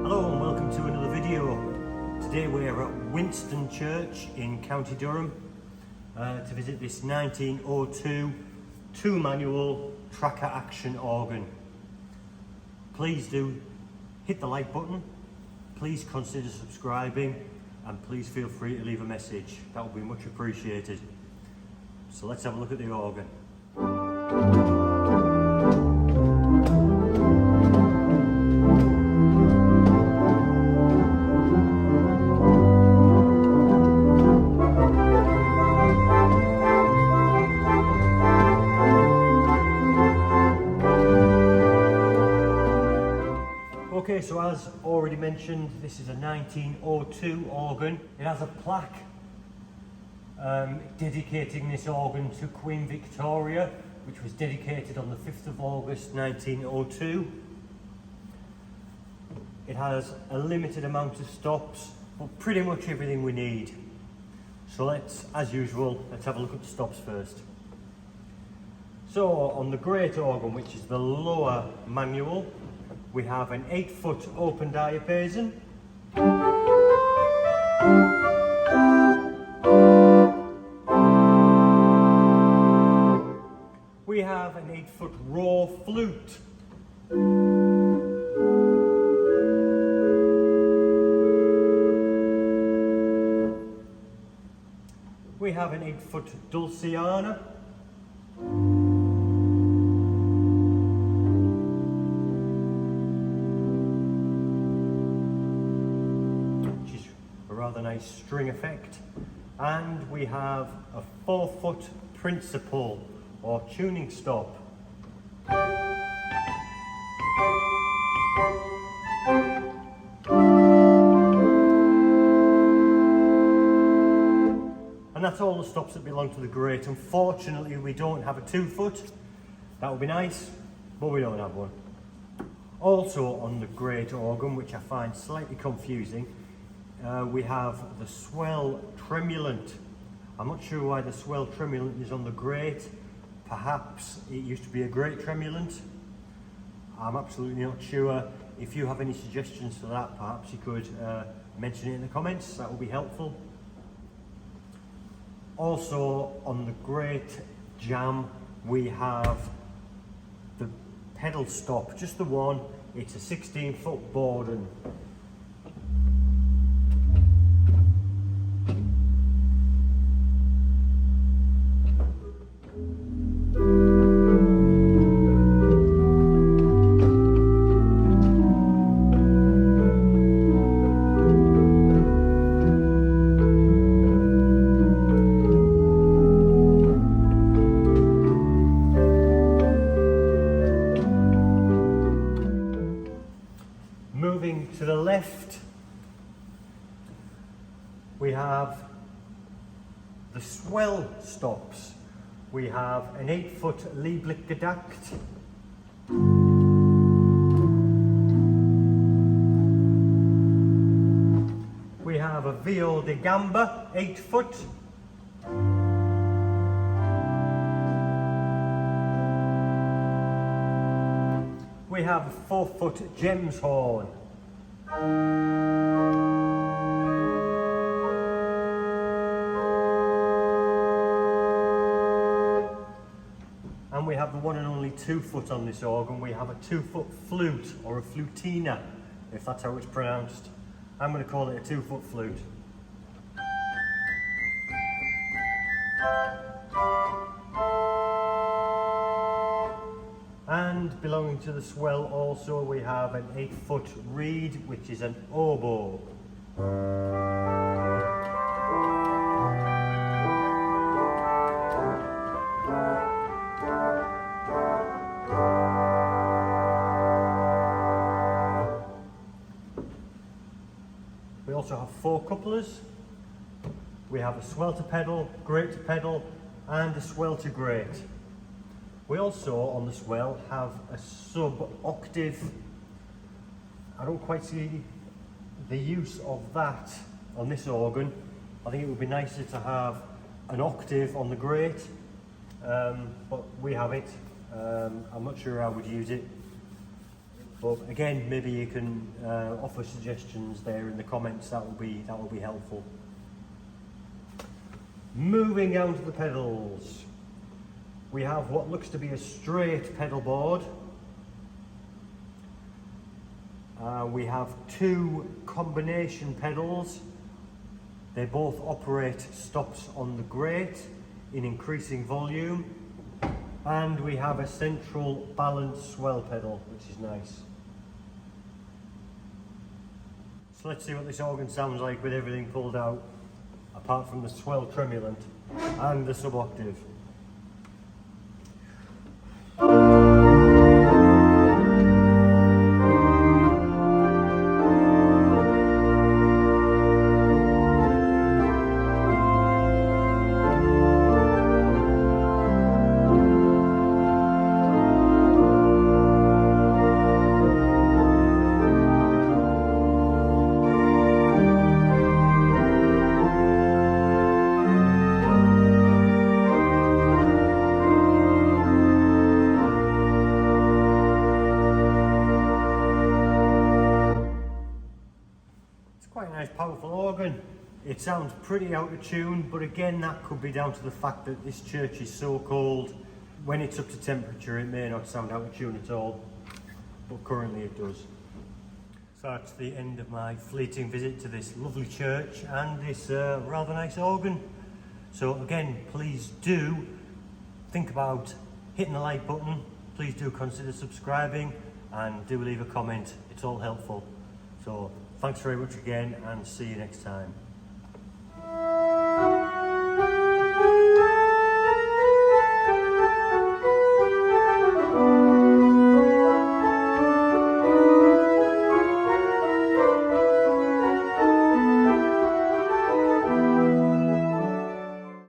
Hello and welcome to another video. Today we're at Winston Church in County Durham to visit this 1902 two-manual tracker action organ. Please do hit the like button, please consider subscribing, and please feel free to leave a message. That would be much appreciated. So let's have a look at the organ. Okay, so as already mentioned, this is a 1902 organ. It has a plaque dedicating this organ to Queen Victoria, which was dedicated on the 5th of August 1902. It has a limited amount of stops, but pretty much everything we need. So as usual, let's have a look at the stops first. So on the great organ, which is the lower manual, we have an 8-foot open diapason. We have an 8-foot raw flute. We have an 8-foot dulciana. Rather nice string effect, and we have a 4-foot principal or tuning stop. And that's all the stops that belong to the great. Unfortunately, we don't have a 2-foot. That would be nice, but we don't have one. Also on the great organ, which I find slightly confusing, we have the Swelltremulant. I'm not sure why the Swelltremulant is on the great. Perhaps it used to be a great tremulant. I'm absolutely not sure. If you have any suggestions for that, perhaps you could mention it in the comments. That would be helpful. Also on the great jam, we have the pedal stop, just the one. It's a 16-foot Borden. Moving to the left, we have the Swell stops. We have an 8-foot Lieblich Gedackt. We have a Viol de Gamba, 8-foot. We have a 4-foot Gems horn. And we have the one and only 2-foot on this organ. We have a 2-foot flute, or a flutina, if that's how it's pronounced. I'm going to call it a 2-foot flute. And belonging to the Swell also, we have an 8-foot reed, which is an oboe. We also have 4 couplers. We have a swell to pedal, great to pedal, and a swell to great. We also, on the Swell, have a sub-octave. I don't quite see the use of that on this organ. I think it would be nicer to have an octave on the great, but we have it. I'm not sure I would use it. But again, maybe you can offer suggestions there in the comments. That will be helpful. Moving down to the pedals, we have what looks to be a straight pedal board. We have two combination pedals. They both operate stops on the grate in increasing volume, and we have a central balanced swell pedal, which is nice. So let's see what this organ sounds like with everything pulled out, apart from the Swelltremulant and the sub-octave. Quite a nice powerful organ. It sounds pretty out of tune, but again that could be down to the fact that this church is so cold. When it's up to temperature it may not sound out of tune at all, but currently it does. So that's the end of my fleeting visit to this lovely church and this rather nice organ. So again, please do think about hitting the like button, please do consider subscribing, and do leave a comment. It's all helpful. So thanks very much again, and see you next time.